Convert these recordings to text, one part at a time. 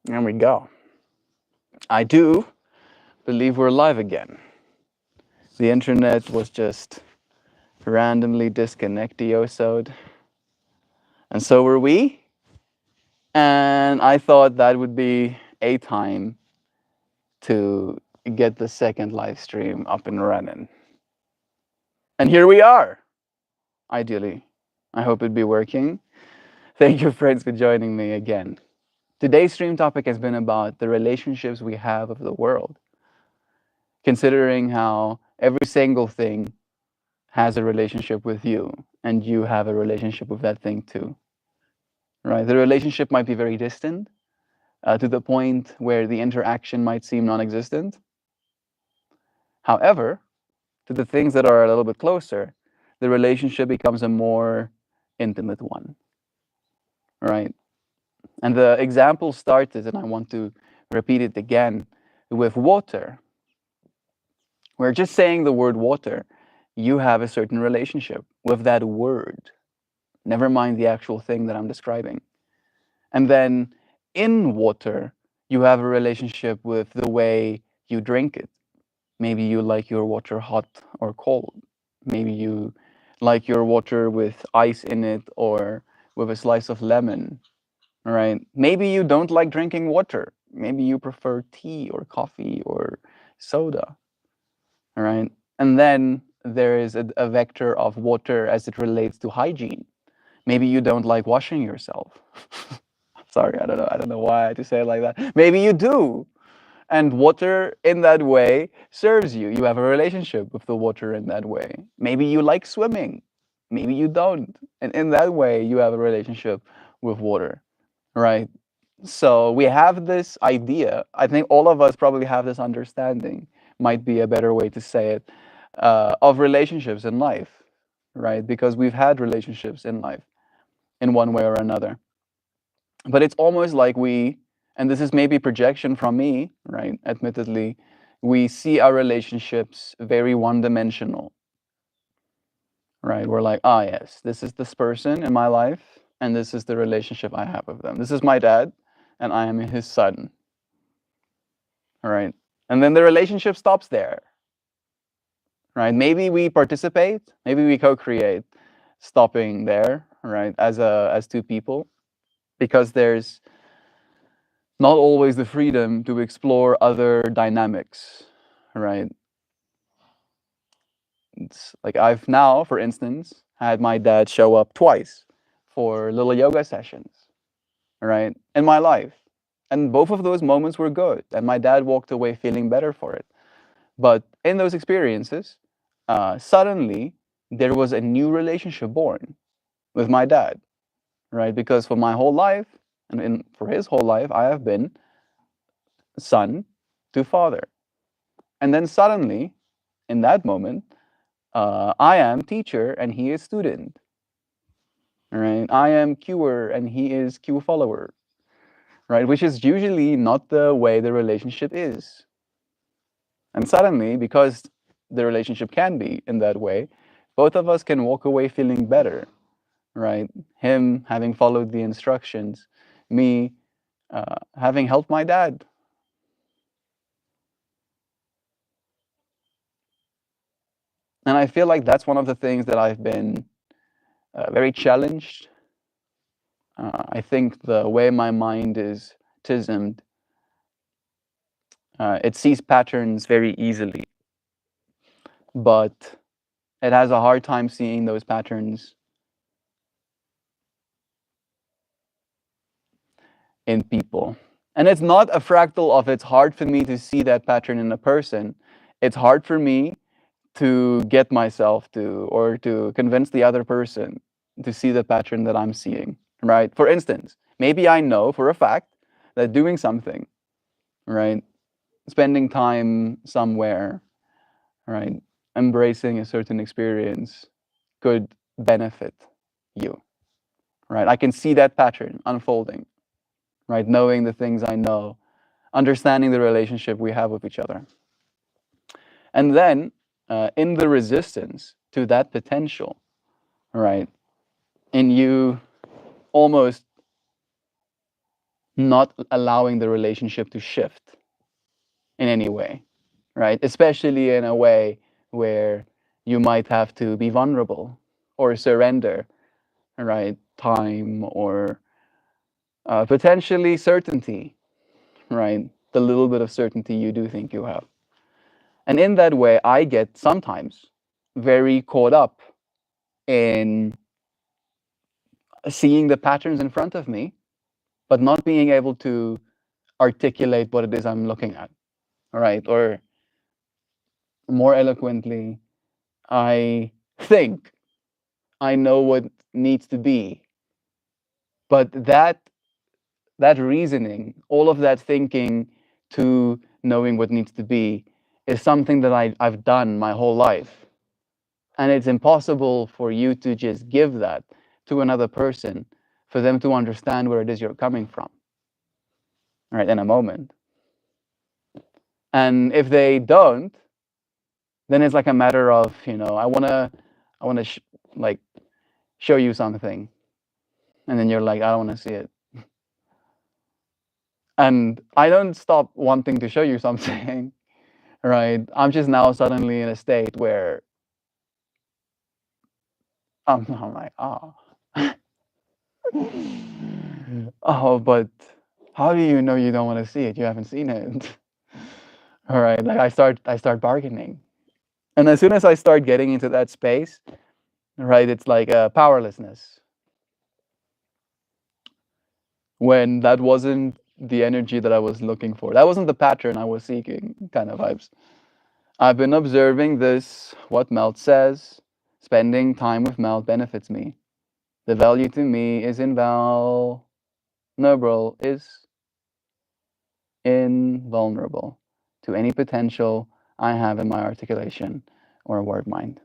There we go. I do believe we're live again. The internet was just randomly disconnected, and so were we. And I thought that would be a time to get the second live stream up and running. And here we are, ideally. I hope it'd be working. Thank you, friends, for joining me again. Today's stream topic has been about the relationships we have with the world, considering how every single thing has a relationship with you, and you have a relationship with that thing too. Right? The relationship might be very distant, to the point where the interaction might seem non-existent. However, to the things that are a little bit closer, the relationship becomes a more intimate one. Right? And the example started, and I want to repeat it again, with water. We're just saying the word water. You have a certain relationship with that word. Never mind the actual thing that I'm describing. And then in water, you have a relationship with the way you drink it. Maybe you like your water hot or cold. Maybe you like your water with ice in it or with a slice of lemon, right? Maybe you don't like drinking water. Maybe you prefer tea or coffee or soda, all right? And then there is a vector of water as it relates to hygiene. Maybe you don't like washing yourself. Sorry, I don't know why I had to say it like that. Maybe you do. And water in that way serves you. You have a relationship with the water in that way. Maybe you like swimming. Maybe you don't. And in that way, you have a relationship with water, right? So we have this idea. I think all of us probably have this understanding, might be a better way to say it, of relationships in life, right? Because we've had relationships in life in one way or another. But it's almost like we, and this is maybe projection from me, right? Admittedly, we see our relationships very one dimensional, right? We're like, ah, yes, this is this person in my life, and this is the relationship I have with them. This is my dad, and I am his son, all right? And then the relationship stops there, right? Maybe we participate, maybe we co-create, stopping there, right? As two people, because there's not always the freedom to explore other dynamics, right? It's like I've now, for instance, had my dad show up twice for little yoga sessions, right, in my life. And both of those moments were good. And my dad walked away feeling better for it. But in those experiences, suddenly there was a new relationship born with my dad, right? Because for my whole life, and for his whole life, I have been son to father. And then suddenly, in that moment, I am teacher and he is student. Right? I am queuer and he is queue follower. Right? Which is usually not the way the relationship is. And suddenly, because the relationship can be in that way, both of us can walk away feeling better. Right? Him having followed the instructions, me having helped my dad. And I feel like that's one of the things that I've been very challenged. I think the way my mind is tismed, it sees patterns very easily, but it has a hard time seeing those patterns in people. And it's not a fractal of it's hard for me to see that pattern in a person. It's hard for me to get myself to, or to convince the other person to see the pattern that I'm seeing, right? For instance, maybe I know for a fact that doing something, right? Spending time somewhere, right? Embracing a certain experience could benefit you, right? I can see that pattern unfolding, right? Knowing the things I know, understanding the relationship we have with each other. And then in the resistance to that potential, right? In you almost not allowing the relationship to shift in any way, right? Especially in a way where you might have to be vulnerable or surrender, right? Time or potentially certainty, right? The little bit of certainty you do think you have. And in that way, I get sometimes very caught up in seeing the patterns in front of me, but not being able to articulate what it is I'm looking at, right? Or more eloquently, I think I know what needs to be, but that reasoning, all of that thinking to knowing what needs to be, is something that I've done my whole life. And it's impossible for you to just give that to another person for them to understand where it is you're coming from, right, in a moment. And if they don't, then it's like a matter of, I want to like show you something, and then you're like, I don't want to see it. And I don't stop wanting to show you something, right? I'm just now suddenly in a state where I'm like, oh, oh, but how do you know you don't want to see it? You haven't seen it. All right, like I start bargaining, and as soon as I start getting into that space, right, it's like powerlessness. When that wasn't the energy that I was looking for, that wasn't the pattern I was seeking, kind of vibes. I've been observing this, what Melt says. Spending time with Melt benefits me. The value to me is invulnerable, is invulnerable to any potential I have in my articulation or word mind.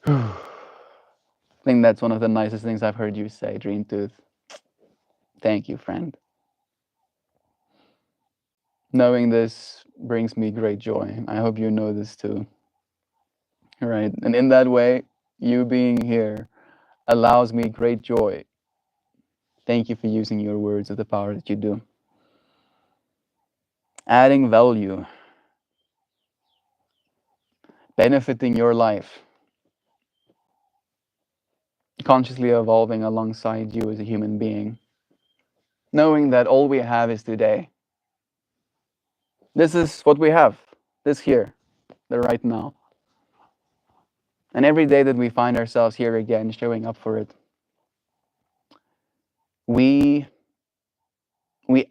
I think that's one of the nicest things I've heard you say, Dreamtooth. Thank you, friend. Knowing this brings me great joy. I hope you know this too. Right? And in that way, you being here allows me great joy. Thank you for using your words with the power that you do. Adding value, benefiting your life, consciously evolving alongside you as a human being, knowing that all we have is today. This is what we have, this here, the right now. And every day that we find ourselves here again, showing up for it, we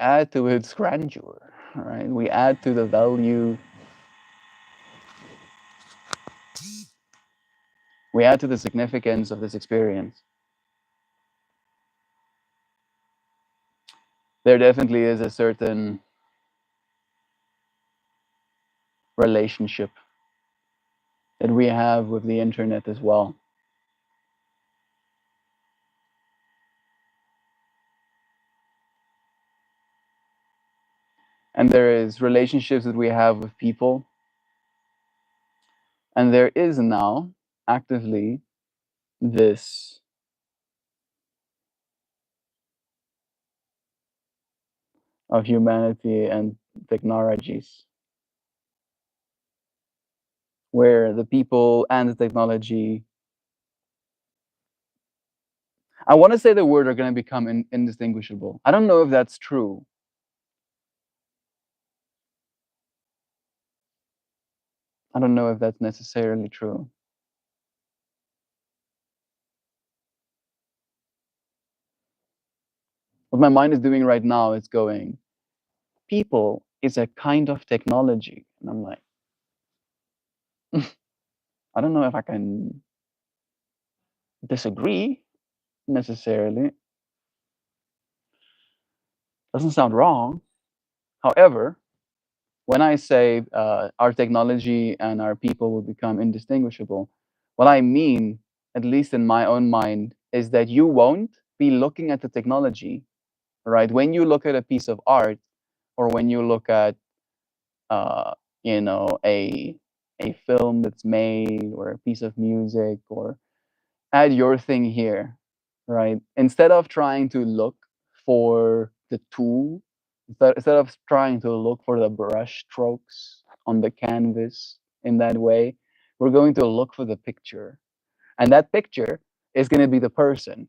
add to its grandeur, right? We add to the value, we add to the significance of this experience. There definitely is a certain relationship that we have with the internet as well. And there is relationships that we have with people. And there is now actively this of humanity and technologies, where the people and the technology, I want to say the word, are going to become indistinguishable. I don't know if that's true. I don't know if that's necessarily true. What my mind is doing right now is going, people is a kind of technology. And I'm like, I don't know if I can disagree necessarily. Doesn't sound wrong. However, when I say our technology and our people will become indistinguishable, what I mean, at least in my own mind, is that you won't be looking at the technology, right? When you look at a piece of art, or when you look at, uh, a film that's made, or a piece of music, or add your thing here, right? Instead of trying to look for the tool, instead of trying to look for the brush strokes on the canvas in that way, we're going to look for the picture. And that picture is going to be the person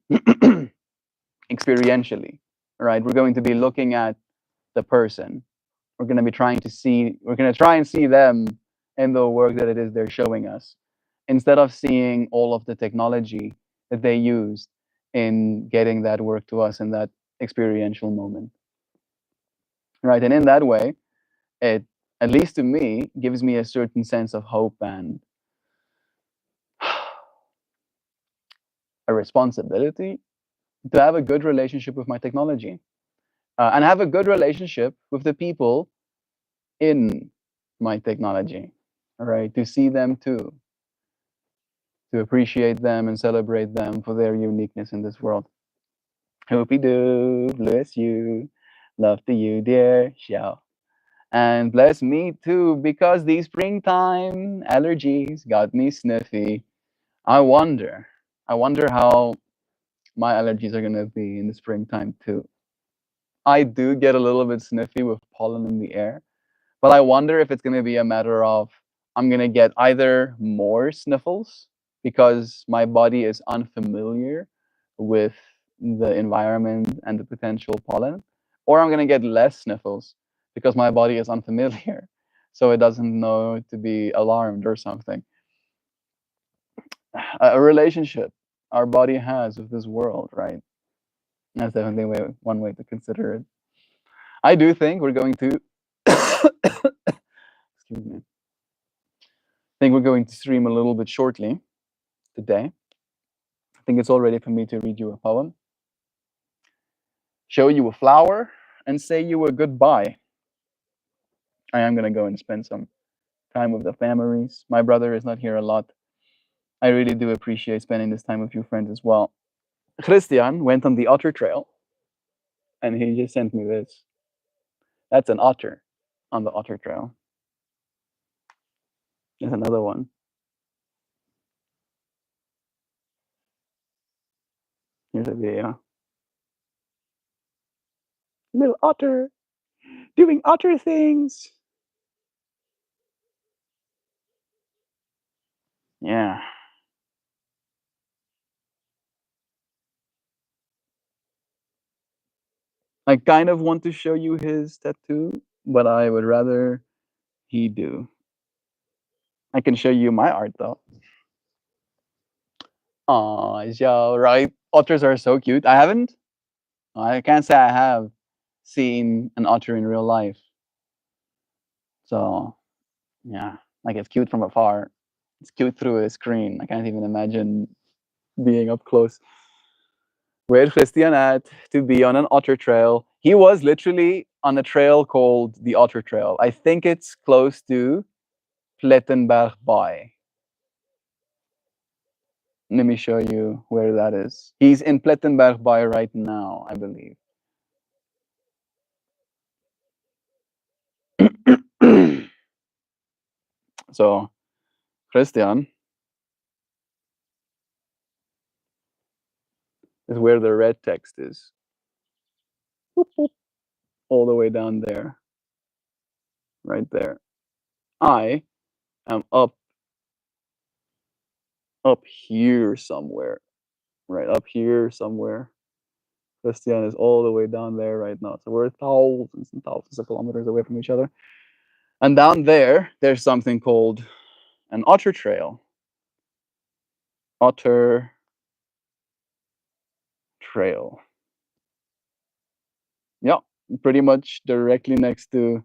experientially, right? We're going to be looking at the person. We're going to be trying to see, we're going to try and see them in the work that it is they're showing us, instead of seeing all of the technology that they used in getting that work to us in that experiential moment, right? And in that way, it, at least to me, gives me a certain sense of hope and a responsibility to have a good relationship with my technology, and have a good relationship with the people in my technology, all right? To see them too, to appreciate them and celebrate them for their uniqueness in this world. Hoopy doo, bless you, love to you, dear Xiao. And bless me too, because these springtime allergies got me sniffy. I wonder, I wonder how my allergies are gonna be in the springtime too. I do get a little bit sniffy with pollen in the air, but I wonder if it's going to be a matter of I'm going to get either more sniffles because my body is unfamiliar with the environment and the potential pollen, or I'm going to get less sniffles because my body is unfamiliar. So it doesn't know to be alarmed or something. A relationship our body has with this world, right? That's definitely one way to consider it. I do think we're going to excuse me. I think we're going to stream a little bit shortly today. I think it's all ready for me to read you a poem, show you a flower, and say you a goodbye. I am going to go and spend some time with the families. My brother is not here a lot. I really do appreciate spending this time with you friends as well. Christian went on the otter trail and he just sent me this. That's an otter on the otter trail. There's another one. Here's a video. Little otter doing otter things. Yeah. I kind of want to show you his tattoo, but I would rather he do. I can show you my art though. Aw, yeah, right. Otters are so cute. I can't say I have seen an otter in real life. So yeah, like it's cute from afar. It's cute through a screen. I can't even imagine being up close. Where Christian at to be on an otter trail. He was literally on a trail called the Otter Trail. I think it's close to Plettenberg Bay. Let me show you where that is. He's in Plettenberg Bay right now, I believe. So, Christian is where the red text is. All the way down there, right there. I am up here somewhere, right up here somewhere. Christian is all the way down there right now. So we're thousands and thousands of kilometers away from each other. And down there, there's something called an otter trail. Otter trail. Yeah, pretty much directly next to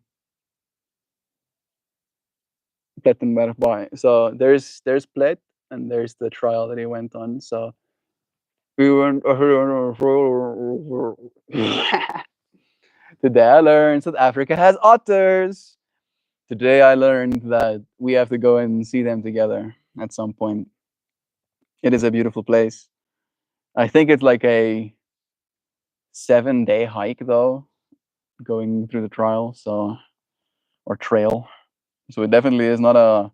Plettenberg Bay. So there's Plet and there's the trial that he went on. So we went today I learned South Africa has otters. Today I learned that we have to go and see them together at some point. It is a beautiful place. I think it's like a 7-day hike though, going through the trial, so or trail. So it definitely is not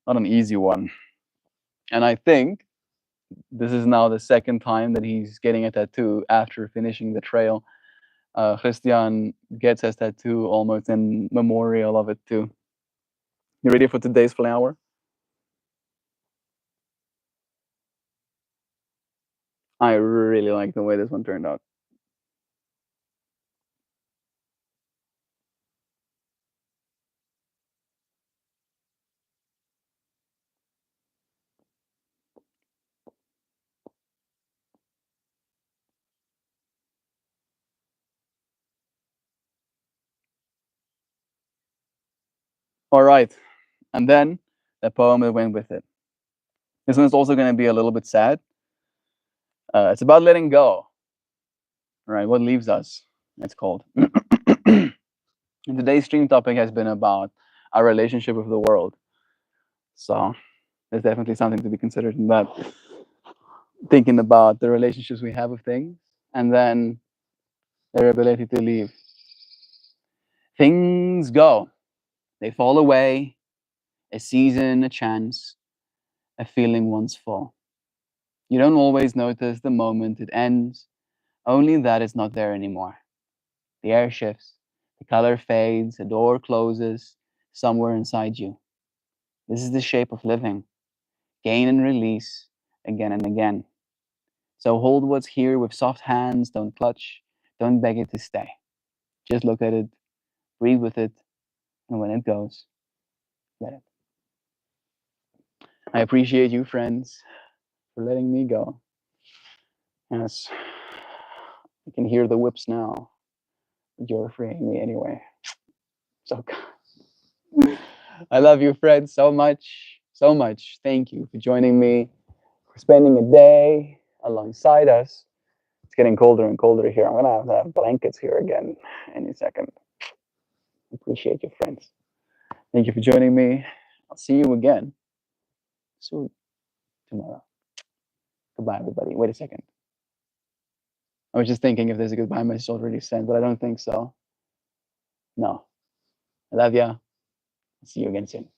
an easy one. And I think This is now the second time that he's getting a tattoo after finishing the trail. Christian gets his tattoo almost in memorial of it too. You ready for today's flower? I really like the way this one turned out. All right, and then the poem that went with it. This one's also going to be a little bit sad. It's about letting go. Right, what leaves us? It's called. And today's stream topic has been about our relationship with the world. So there's definitely something to be considered in that. Thinking about the relationships we have with things and then their ability to leave. Things go, they fall away, a season, a chance, a feeling once full. You don't always notice the moment it ends, only that it's not there anymore. The air shifts, the color fades, a door closes somewhere inside you. This is the shape of living, gain and release again and again. So hold what's here with soft hands, don't clutch, don't beg it to stay. Just look at it, breathe with it, and when it goes, let it. I appreciate you, friends, for letting me go. Yes, I can hear the whips now, but you're freeing me anyway. So, I love you, friends, so much, so much. Thank you for joining me, for spending a day alongside us. It's getting colder and colder here. I'm gonna have to have blankets here again any second. Appreciate you, friends. Thank you for joining me. I'll see you again soon tomorrow. Goodbye, everybody. Wait a second. I was just thinking if there's a goodbye message already sent, but I don't think so. No. I love ya. See you again soon.